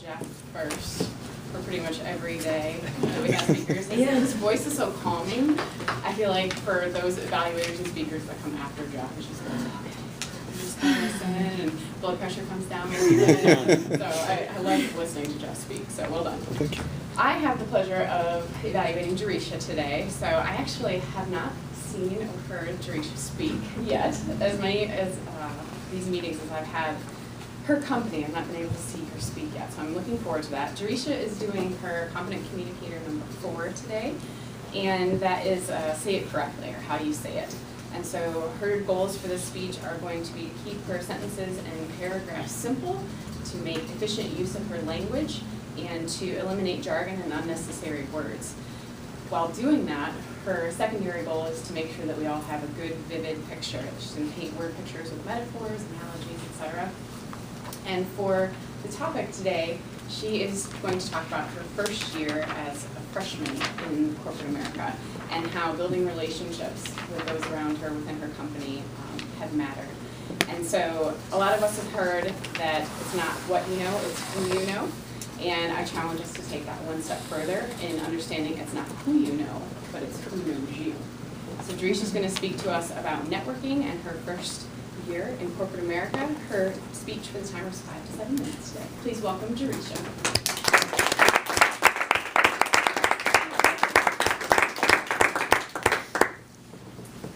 Jeff first for pretty much every day that we have speakers. His voice is so calming. I feel like for those evaluators and speakers that come after Jeff, it's just like, just kind of listen, and blood pressure comes down really good. So I love listening to Jeff speak, so well done. Thank you. I have the pleasure of evaluating Jereshia today, so I actually have not seen or heard Jereshia speak yet. As many as these meetings as I've had her company, I've not been able to see her speak yet, so I'm looking forward to that. Jereshia is doing her Competent Communicator number 4 today, and that is say it correctly, or how you say it. And so her goals for this speech are going to be to keep her sentences and paragraphs simple, to make efficient use of her language, and to eliminate jargon and unnecessary words. While doing that, her secondary goal is to make sure that we all have a good, vivid picture. She's going to paint word pictures with metaphors, analogies, etc. And for the topic today, she is going to talk about her first year as a freshman in corporate America and how building relationships with those around her within her company have mattered. And so a lot of us have heard that it's not what you know, it's who you know. And I challenge us to take that one step further in understanding it's not who you know, but it's who knows you. So Jereshia is going to speak to us about networking and her first year in corporate America. Her speech for the timer is 5 to 7 minutes today. Please welcome Jereshia.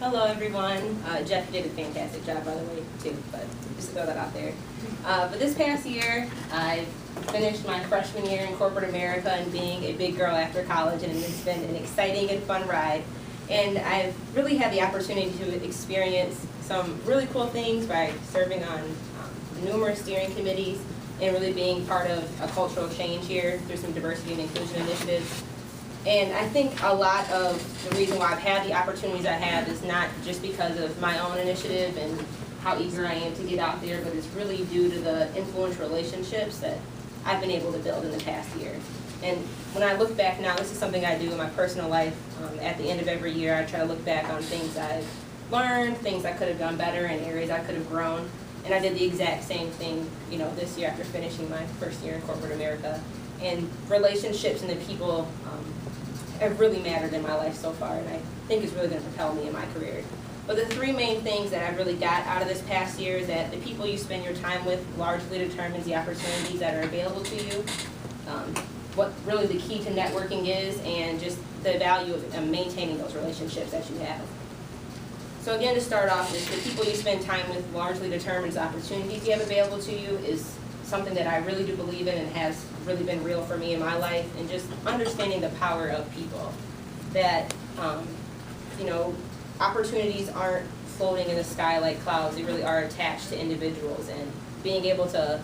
Hello, everyone. Jeff did a fantastic job, by the way, too, but just to throw that out there. But this past year, I finished my freshman year in corporate America and being a big girl after college, and it's been an exciting and fun ride. And I've really had the opportunity to experience some really cool things by serving on numerous steering committees and really being part of a cultural change here through some diversity and inclusion initiatives. And I think a lot of the reason why I've had the opportunities I have is not just because of my own initiative and how eager I am to get out there, but it's really due to the influential relationships that I've been able to build in the past year. And when I look back now, this is something I do in my personal life. At the end of every year, I try to look back on things I've learned, things I could have done better, and areas I could have grown. And I did the exact same thing, this year after finishing my first year in corporate America. And relationships and the people have really mattered in my life so far, and I think it's really going to propel me in my career. But the 3 main things that I really got out of this past year is that the people you spend your time with largely determines the opportunities that are available to you, what really the key to networking is, and just the value of maintaining those relationships that you have. So again, to start off, is the people you spend time with largely determines the opportunities you have available to you is something that I really do believe in and has really been real for me in my life, and just understanding the power of people. That, opportunities aren't floating in the sky like clouds, they really are attached to individuals, and being able to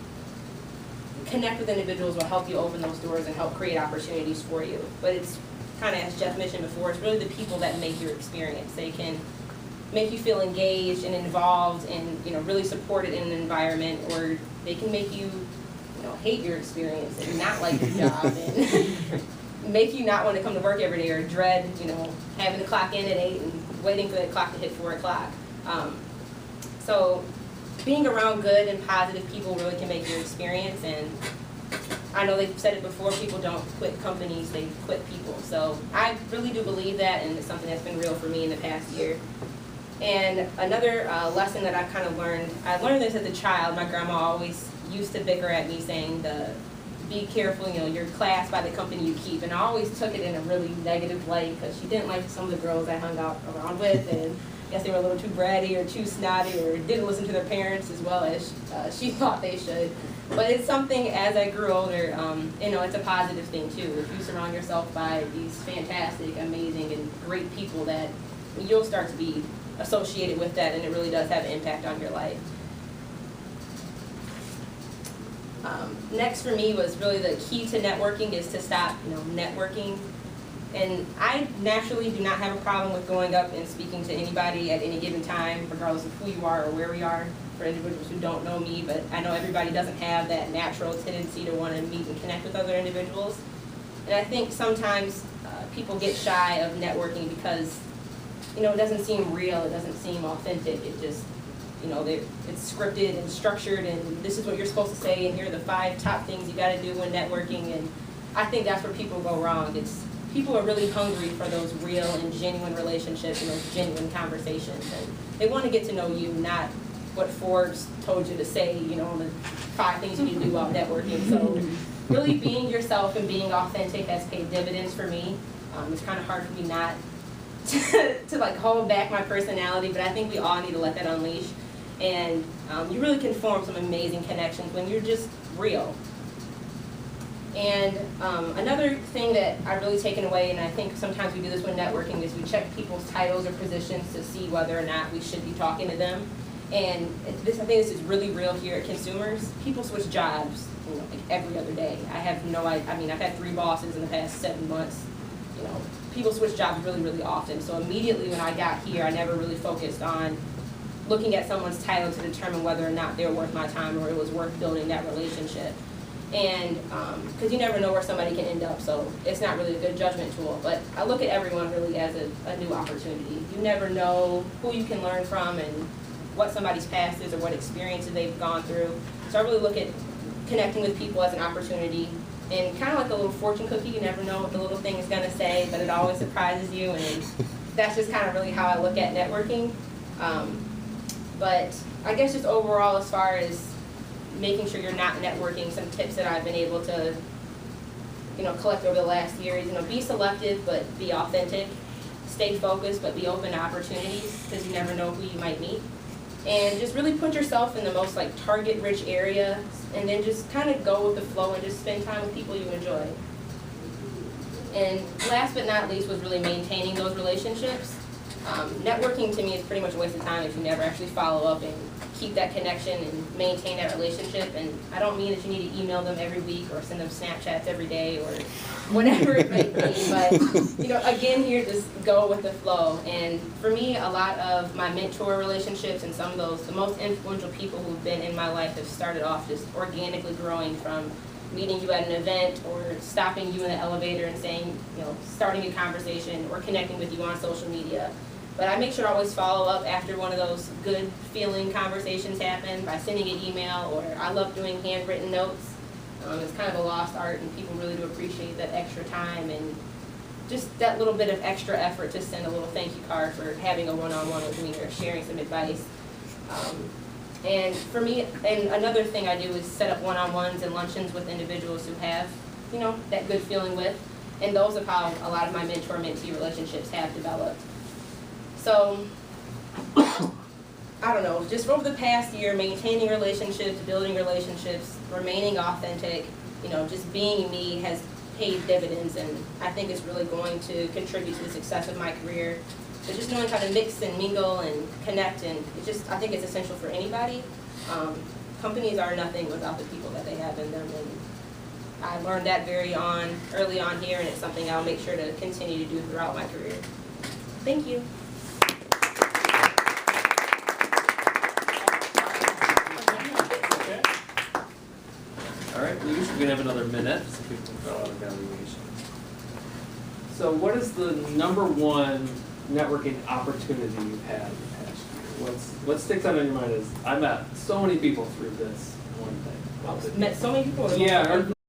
connect with individuals will help you open those doors and help create opportunities for you. But it's kind of, as Jeff mentioned before, it's really the people that make your experience. They can make you feel engaged and involved and really supported in an environment, or they can make you hate your experience and not like your job and make you not want to come to work every day, or dread having to clock in at 8 and waiting for that clock to hit 4 o'clock. So being around good and positive people really can make your experience. And I know they've said it before, people don't quit companies, they quit people. So I really do believe that, and it's something that's been real for me in the past year. And another lesson that I've kind of learned, I learned this as a child. My grandma always used to bicker at me saying, be careful, your class by the company you keep. And I always took it in a really negative light because she didn't like some of the girls I hung out around with, and I guess they were a little too bratty or too snotty or didn't listen to their parents as well as she thought they should. But it's something, as I grew older, it's a positive thing too. If you surround yourself by these fantastic, amazing, and great people, that you'll start to be associated with that, and it really does have an impact on your life. Next for me was really the key to networking is to stop, networking. And I naturally do not have a problem with going up and speaking to anybody at any given time, regardless of who you are or where we are, for individuals who don't know me. But I know everybody doesn't have that natural tendency to want to meet and connect with other individuals. And I think sometimes people get shy of networking because, it doesn't seem real, it doesn't seem authentic, it just, you know, it's scripted and structured, and this is what you're supposed to say, and here are the 5 top things you got to do when networking. And I think that's where people go wrong. People are really hungry for those real and genuine relationships and those genuine conversations, and they want to get to know you, not what Forbes told you to say, you know, the 5 things you need to do while networking. So really being yourself and being authentic has paid dividends for me. It's kind of hard for me not to like hold back my personality, but I think we all need to let that unleash. And you really can form some amazing connections when you're just real. And another thing that I've really taken away, and I think sometimes we do this when networking, is we check people's titles or positions to see whether or not we should be talking to them. And I think this is really real here at Consumers. People switch jobs, you know, like every other day. I have no idea. I mean, I've had 3 bosses in the past 7 months. You know, people switch jobs really, really often. So immediately when I got here, I never really focused on looking at someone's title to determine whether or not they were worth my time or it was worth building that relationship. And because you never know where somebody can end up, so it's not really a good judgment tool. But I look at everyone really as a new opportunity. You never know who you can learn from and what somebody's past is or what experiences they've gone through. So I really look at connecting with people as an opportunity. And kind of like a little fortune cookie, you never know what the little thing is going to say, but it always surprises you. And that's just kind of really how I look at networking. But I guess just overall, as far as making sure you're not networking, some tips that I've been able to, you know, collect over the last year is, you know, be selective but be authentic, stay focused but be open to opportunities because you never know who you might meet, and just really put yourself in the most like target-rich area, and then just kind of go with the flow and just spend time with people you enjoy. And last but not least was really maintaining those relationships. Networking to me is pretty much a waste of time if you never actually follow up and keep that connection and maintain that relationship. And I don't mean that you need to email them every week or send them Snapchats every day or whatever it may be. But, you know, again, here, just go with the flow. And for me, a lot of my mentor relationships and some of those, the most influential people who've been in my life have started off just organically growing from meeting you at an event or stopping you in the elevator and saying, you know, starting a conversation or connecting with you on social media. But I make sure to always follow up after one of those good feeling conversations happen by sending an email, or I love doing handwritten notes. It's kind of a lost art, and people really do appreciate that extra time and just that little bit of extra effort to send a little thank you card for having a one-on-one with me or sharing some advice. And for me, and another thing I do is set up one-on-ones and luncheons with individuals who have, you know, that good feeling with, and those are how a lot of my mentor-mentee relationships have developed. So, I don't know, just over the past year, maintaining relationships, building relationships, remaining authentic, you know, just being me has paid dividends, and I think it's really going to contribute to the success of my career. So just knowing how to mix and mingle and connect, and it just, I think it's essential for anybody. Companies are nothing without the people that they have in them, and I learned that early on here, and it's something I'll make sure to continue to do throughout my career. Thank you. All right, we're going to have another minute so people can fill out evaluations. So what is the #1 networking opportunity you've had in the past year? What sticks out in your mind is, I met so many people through this one thing. Met so many people. Yeah,